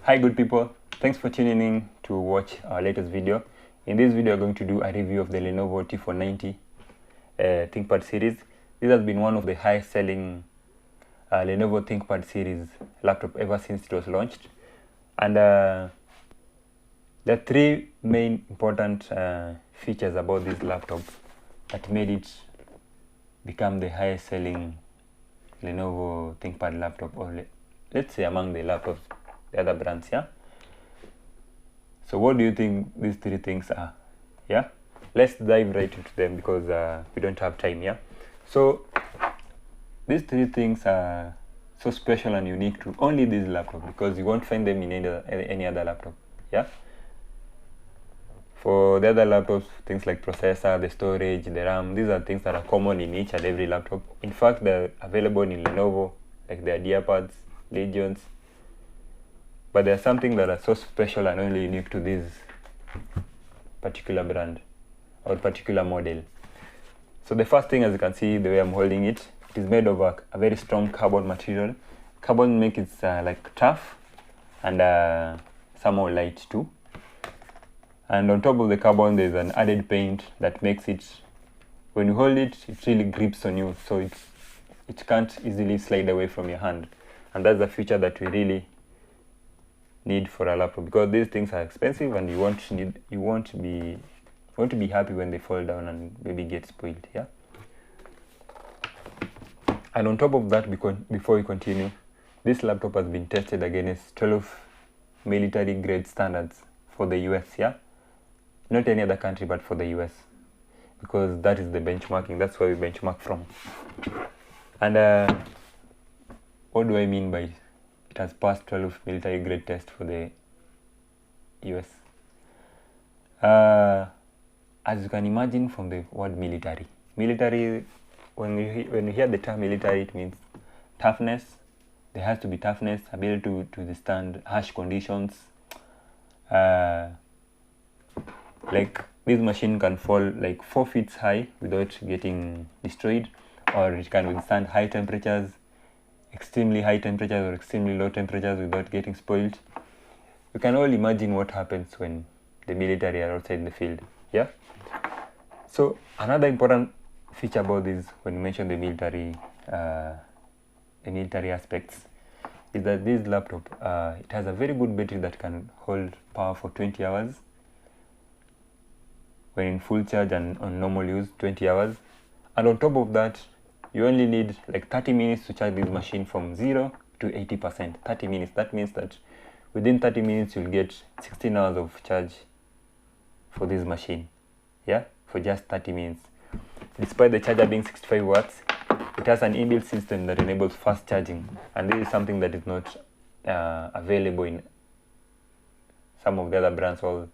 Hi good people, thanks for tuning in to watch our latest video. In this video, we're going to do a review of the Lenovo T490 Thinkpad series. This has been one of the highest selling Lenovo Thinkpad series laptop ever since it was launched. And there are three main important features about this laptop that made it become the highest selling Lenovo Thinkpad laptop, or let's say among the laptops, the other brands. Yeah, so what do you think these three things are? Yeah, let's dive right into them because we don't have time. Yeah, so these three things are so special and unique to only this laptop because you won't find them in any other laptop. Yeah, for the other laptops, things like processor, the storage, the RAM, these are things that are common in each and every laptop. In fact, they're available in Lenovo, like their DearPads, Legions. But there's something that are so special and only unique to this particular brand or particular model. So the first thing, as you can see, the way I'm holding it, it is made of a very strong carbon material. Carbon makes it like tough and somehow light too. And on top of the carbon, there's an added paint that makes it, when you hold it, it really grips on you, so it can't easily slide away from your hand. And that's a feature that we really need for a laptop, because these things are expensive and you won't be happy when they fall down and maybe get spoiled. Yeah. And on top of that, before we continue, this laptop has been tested against 12 military grade standards for the US. Yeah, not any other country, but for the US, because that is the benchmarking. That's where we benchmark from. And what do I mean by it has passed 12 military grade tests for the US? As you can imagine from the word military, when you hear the term military, it means toughness. There has to be toughness, ability to withstand harsh conditions. Like this machine can fall like 4 feet high without getting destroyed, or it can withstand high temperatures, extremely high temperatures or extremely low temperatures without getting spoiled. You can all imagine what happens when the military are outside the field. Yeah. So another important feature about this, when you mention the military aspects, is that this laptop it has a very good battery that can hold power for 20 hours. When in full charge and on normal use, 20 hours. And on top of that, you only need like 30 minutes to charge this machine from 0 to 80%. 30 minutes. That means that within 30 minutes, you'll get 16 hours of charge for this machine. Yeah, for just 30 minutes. Despite the charger being 65 watts, it has an inbuilt system that enables fast charging. And this is something that is not available in some of the other brands, or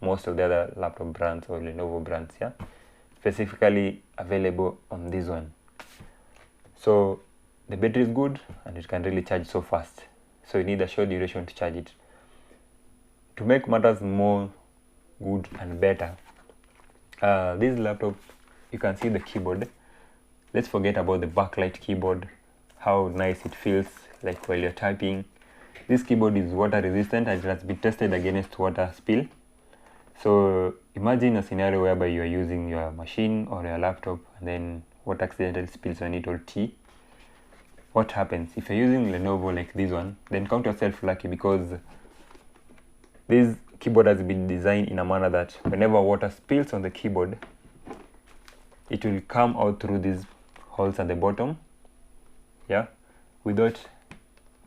most of the other laptop brands or Lenovo brands. Yeah, specifically available on this one. So the battery is good and it can really charge so fast, so you need a short duration to charge it. To make matters more good and better, this laptop, you can see the keyboard. Let's forget about the backlight keyboard, how nice it feels like while you're typing. This keyboard is water resistant and it has been tested against water spill. So imagine a scenario whereby you are using your machine or your laptop and then water accidentally spills on it or tea. What happens? If you're using Lenovo like this one, then count yourself lucky, because this keyboard has been designed in a manner that whenever water spills on the keyboard, it will come out through these holes at the bottom, yeah, without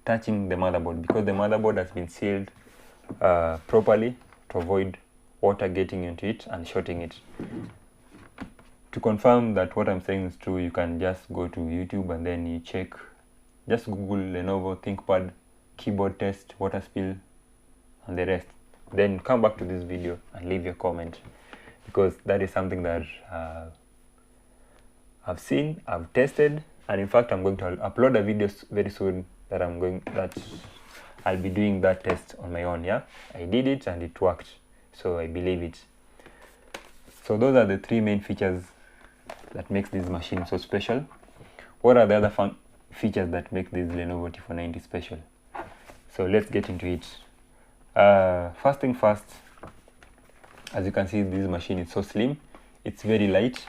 touching the motherboard, because the motherboard has been sealed properly to avoid water getting into it and shorting it. To confirm that what I'm saying is true, you can just go to YouTube and then you check, just Google Lenovo Thinkpad keyboard test water spill and the rest. Then come back to this video and leave your comment, because that is something that I've seen, I've tested, and in fact I'm going to upload a video very soon that I'll be doing that test on my own. Yeah, I did it and it worked, so I believe it. So those are the three main features that makes this machine so special. What are the other features that make this Lenovo T490 special? So let's get into it. First thing first, as you can see, this machine is so slim, it's very light,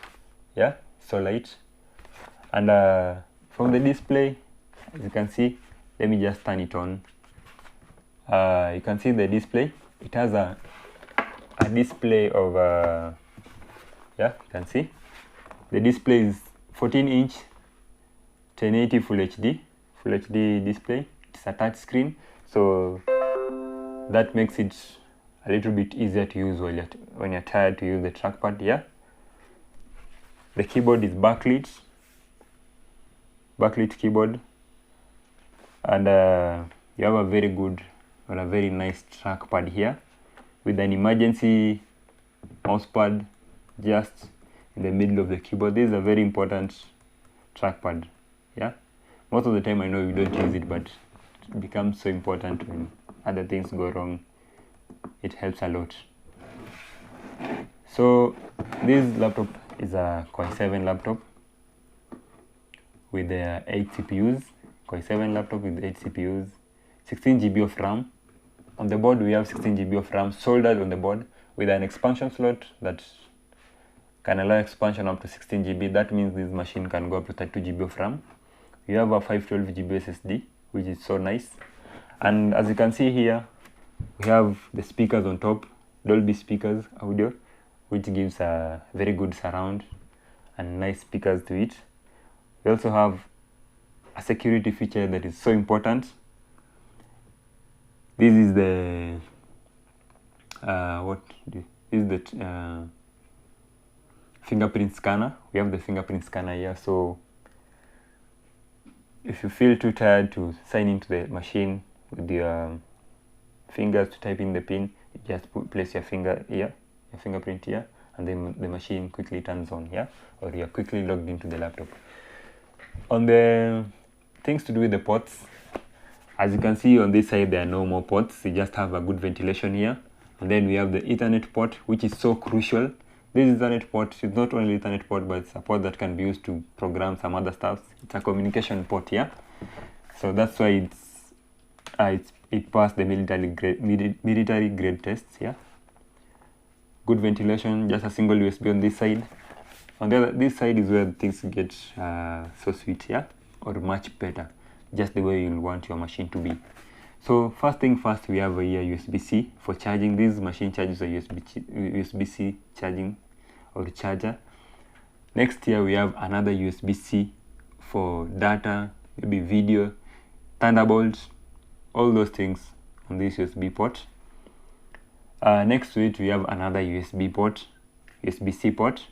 yeah, so light. And from the display, as you can see, let me just turn it on. You can see the display, it has a display of yeah, you can see the display is 14-inch 1080 full HD display. It's a touch screen, so that makes it a little bit easier to use when you're tired to use the trackpad. Yeah, the keyboard is backlit keyboard, and you have a very good or a very nice trackpad here with an emergency mousepad just in the middle of the keyboard. This is a very important trackpad. Yeah, most of the time I know you don't use it, but it becomes so important when other things go wrong. It helps a lot. So this laptop is a Core i7 laptop with 8 CPUs. Core i7 laptop with 8 CPUs, 16 GB of RAM. On the board we have 16 GB of RAM soldered on the board with an expansion slot that can allow expansion up to 16 GB. That means this machine can go up to 32 GB of RAM. We have a 512 GB SSD, which is so nice. And as you can see here, we have the speakers on top, Dolby speakers audio, which gives a very good surround and nice speakers to it. We also have a security feature that is so important. This is the fingerprint scanner. We have the fingerprint scanner here, so if you feel too tired to sign into the machine with your fingers to type in the pin, you just place your finger here, your fingerprint here, and then the machine quickly turns on here, or you're quickly logged into the laptop. On the things to do with the ports, as you can see on this side, there are no more ports. You just have a good ventilation here. And then we have the Ethernet port, which is so crucial. This Ethernet port is not only Ethernet port, but it's a port that can be used to program some other stuff. It's a communication port here. So that's why it passed the military grade tests here. Good ventilation, just a single USB on this side. On the other, this side is where things get so sweet here, or much better, just the way you want your machine to be. So first thing first, we have here USB-C for charging. This machine charges a USB-C charging or charger. Next here we have another USB-C for data, maybe video, Thunderbolt, all those things on this USB port. Next to it we have another USB port, USB-C port,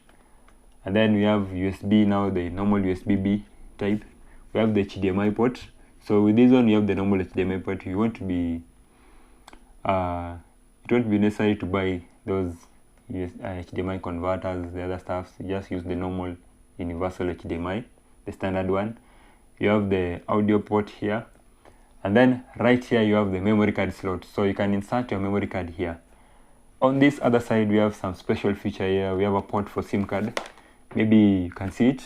and then we have USB now, the normal USB-B type. We have the HDMI port. So with this one, you have the normal HDMI port. You want to be, it won't be necessary to buy those HDMI converters, the other stuff. You just use the normal universal HDMI, the standard one. You have the audio port here, and then right here you have the memory card slot. So you can insert your memory card here. On this other side, we have some special feature here. We have a port for SIM card. Maybe you can see it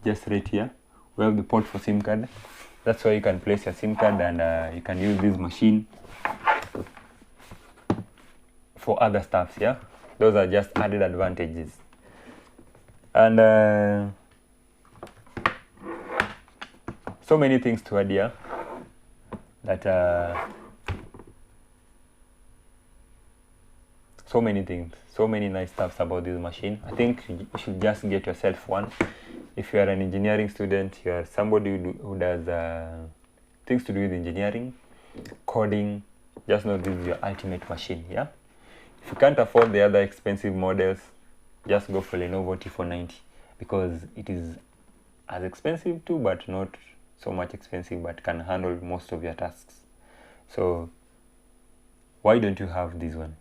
just right here. We have the port for SIM card. That's why you can place your SIM card, and you can use this machine for other stuff. Yeah, those are just added advantages. And so many things to add here that so many things, so many nice stuffs about this machine. I think you should just get yourself one. If you are an engineering student, you are somebody who does things to do with engineering, coding, just know this is your ultimate machine. Yeah, if you can't afford the other expensive models, just go for Lenovo T490, because it is as expensive too, but not so much expensive, but can handle most of your tasks. So why don't you have this one,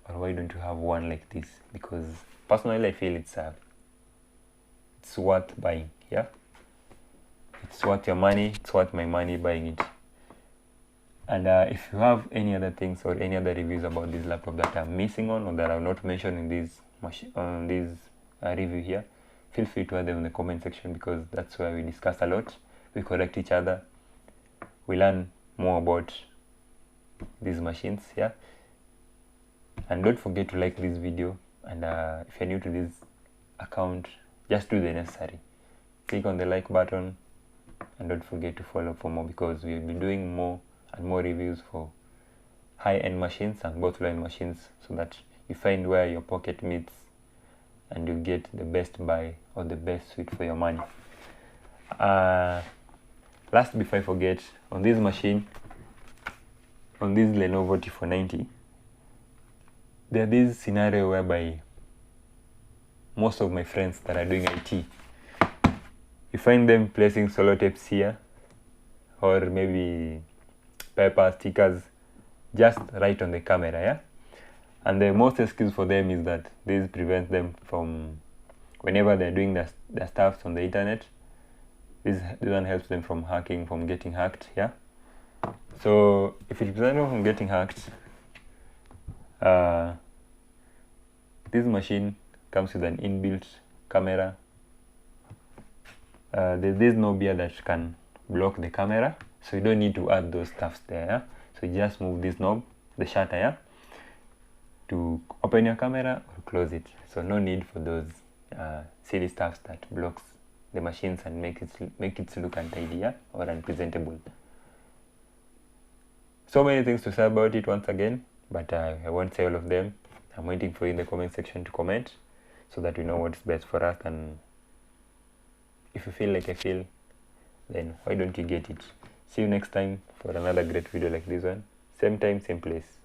or why don't you have one like this? Because personally I feel it's worth buying. Yeah, it's worth your money, it's worth my money buying it. And if you have any other things or any other reviews about this laptop that I'm missing on, or that I've not mentioned in this review here, feel free to add them in the comment section, because that's where we discuss a lot, we correct each other, we learn more about these machines. Yeah, and don't forget to like this video, and if you're new to this account, just do the necessary. Click on the like button, and don't forget to follow for more, because we'll be doing more and more reviews for high-end machines and both low-end machines, so that you find where your pocket meets and you get the best buy or the best suit for your money. Last, before I forget, on this machine, on this Lenovo T490, there's this scenario whereby most of my friends that are doing IT, you find them placing solo tapes here, or maybe paper stickers just right on the camera, yeah? And the most excuse for them is that this prevents them from, whenever they're doing their stuff on the internet, this one helps them from hacking, from getting hacked, yeah? So if it prevents them from getting hacked, this machine comes with an inbuilt camera. There's no beer that can block the camera, so you don't need to add those stuffs there, yeah? So you just move this knob, the shutter, yeah, to open your camera or close it. So no need for those silly stuffs that blocks the machines and make it look untidy, yeah, or unpresentable. So many things to say about it once again, but I won't say all of them. I'm waiting for you in the comment section to comment, so that we know what's best for us. And if you feel like I feel, then why don't you get it? See you next time for another great video like this one. Same time, same place.